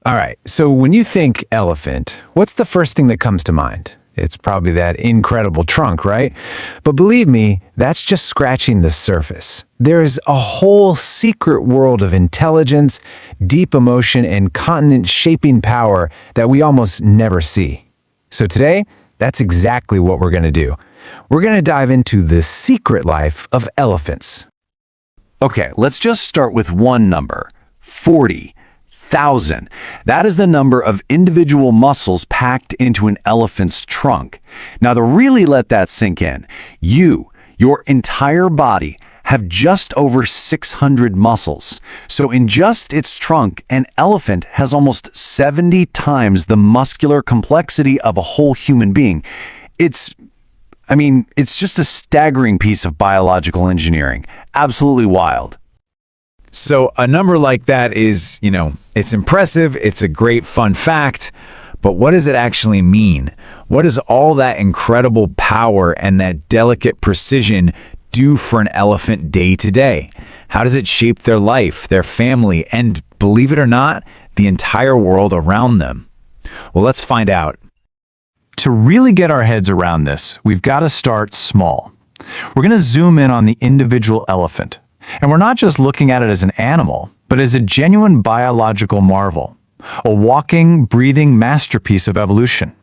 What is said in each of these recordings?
All right, so when you think elephant, what's the first thing that comes to mind? It's probably that incredible trunk, right? But believe me, that's just scratching the surface. There is a whole secret world of intelligence, deep emotion, and continent-shaping power that we almost never see. So today, that's exactly what we're going to do. We're going to dive into the secret life of elephants. Okay, let's just start with one number, 40,000. That is the number of individual muscles packed into an elephant's trunk. Now, to really let that sink in, your entire body, have just over 600 muscles. So in just its trunk, an elephant has almost 70 times the muscular complexity of a whole human being. It's just a staggering piece of biological engineering. Absolutely wild. So a number like that is, it's impressive, it's a great fun fact, but what does it actually mean? What does all that incredible power and that delicate precision do for an elephant day to day? How does it shape their life, their family, and, believe it or not, the entire world around them? Well, let's find out. To really get our heads around this, we've got to start small. We're going to zoom in on the individual elephant. And we're not just looking at it as an animal, but as a genuine biological marvel, a walking, breathing masterpiece of evolution.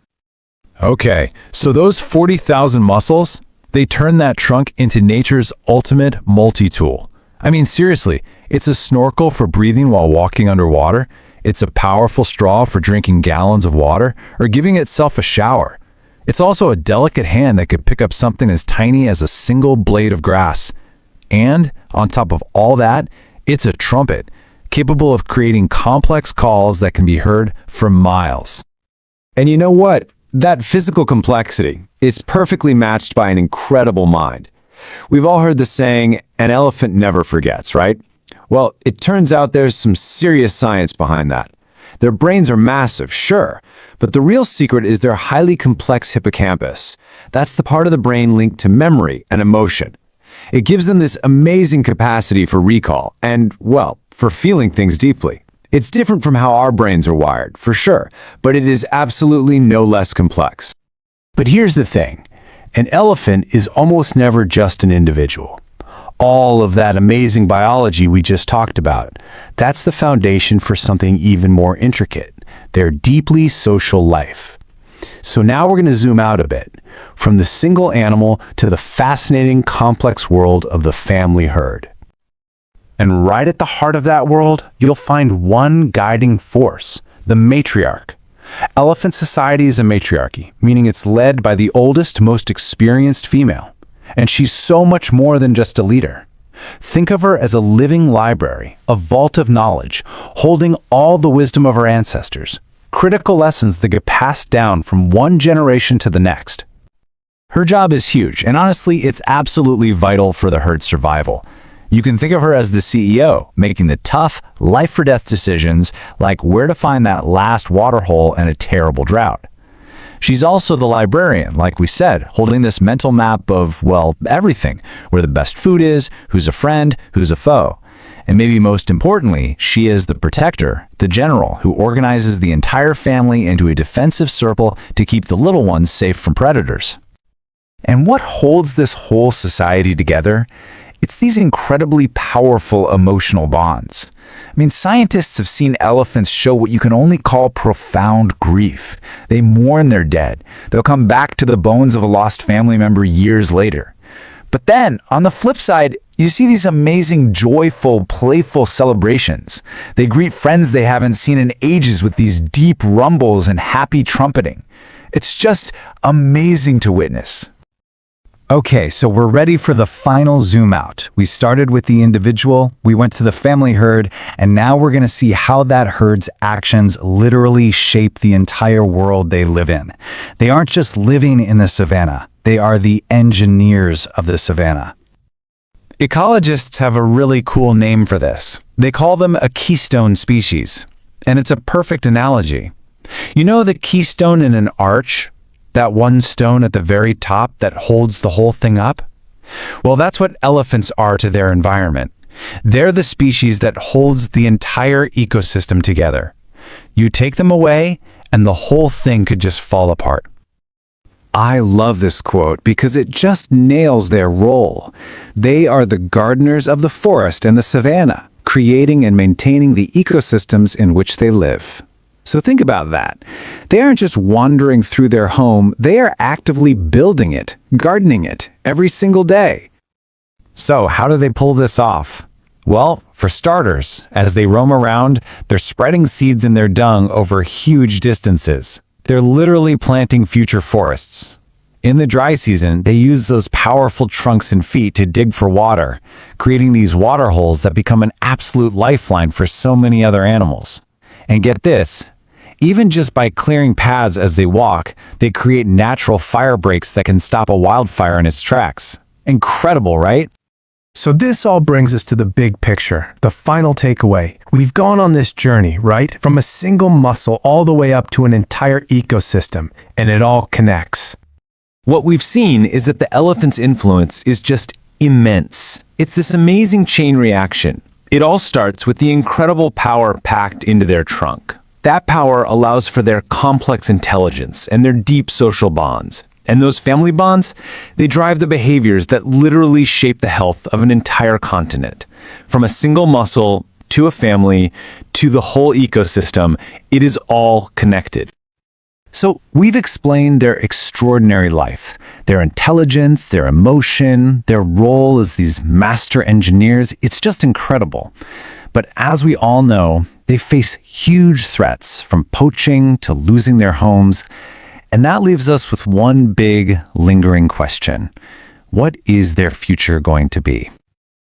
Okay, so those 40,000 muscles, they turn that trunk into nature's ultimate multi-tool. I mean, seriously, it's a snorkel for breathing while walking underwater. It's a powerful straw for drinking gallons of water or giving itself a shower. It's also a delicate hand that could pick up something as tiny as a single blade of grass. And on top of all that, it's a trumpet, capable of creating complex calls that can be heard for miles. And you know what? That physical complexity is perfectly matched by an incredible mind. We've all heard the saying, an elephant never forgets, right? Well, it turns out there's some serious science behind that. Their brains are massive, sure, but the real secret is their highly complex hippocampus. That's the part of the brain linked to memory and emotion. It gives them this amazing capacity for recall and, well, for feeling things deeply. It's different from how our brains are wired, for sure, but it is absolutely no less complex. But here's the thing. An elephant is almost never just an individual. All of that amazing biology we just talked about, that's the foundation for something even more intricate, their deeply social life. So now we're going to zoom out a bit, from the single animal to the fascinating, complex world of the family herd. And right at the heart of that world, you'll find one guiding force, the matriarch. Elephant society is a matriarchy, meaning it's led by the oldest, most experienced female. And she's so much more than just a leader. Think of her as a living library, a vault of knowledge, holding all the wisdom of her ancestors, critical lessons that get passed down from one generation to the next. Her job is huge, and honestly, it's absolutely vital for the herd's survival. You can think of her as the CEO, making the tough, life-or-death decisions like where to find that last water hole in a terrible drought. She's also the librarian, like we said, holding this mental map of, well, everything, where the best food is, who's a friend, who's a foe. And maybe most importantly, she is the protector, the general, who organizes the entire family into a defensive circle to keep the little ones safe from predators. And what holds this whole society together? It's these incredibly powerful emotional bonds. I mean, scientists have seen elephants show what you can only call profound grief. They mourn their dead. They'll come back to the bones of a lost family member years later. But then, on the flip side, you see these amazing, joyful, playful celebrations. They greet friends they haven't seen in ages with these deep rumbles and happy trumpeting. It's just amazing to witness. Okay, so we're ready for the final zoom out. We started with the individual, we went to the family herd, and now we're going to see how that herd's actions literally shape the entire world they live in. They aren't just living in the savannah, they are the engineers of the savannah. Ecologists have a really cool name for this. They call them a keystone species, and it's a perfect analogy. You know the keystone in an arch? That one stone at the very top that holds the whole thing up? Well, that's what elephants are to their environment. They're the species that holds the entire ecosystem together. You take them away, and the whole thing could just fall apart. I love this quote because it just nails their role. They are the gardeners of the forest and the savanna, creating and maintaining the ecosystems in which they live. So think about that. They aren't just wandering through their home, they are actively building it, gardening it, every single day. So how do they pull this off? Well, for starters, as they roam around, they're spreading seeds in their dung over huge distances. They're literally planting future forests. In the dry season, they use those powerful trunks and feet to dig for water, creating these water holes that become an absolute lifeline for so many other animals. And get this, even just by clearing paths as they walk, they create natural fire breaks that can stop a wildfire in its tracks. Incredible, right? So this all brings us to the big picture, the final takeaway. We've gone on this journey, right? From a single muscle all the way up to an entire ecosystem, and it all connects. What we've seen is that the elephant's influence is just immense. It's this amazing chain reaction. It all starts with the incredible power packed into their trunk. That power allows for their complex intelligence and their deep social bonds. And those family bonds, they drive the behaviors that literally shape the health of an entire continent. From a single muscle to a family to the whole ecosystem, it is all connected. So we've explained their extraordinary life, their intelligence, their emotion, their role as these master engineers. It's just incredible. But as we all know, they face huge threats from poaching to losing their homes. And that leaves us with one big, lingering question. What is their future going to be?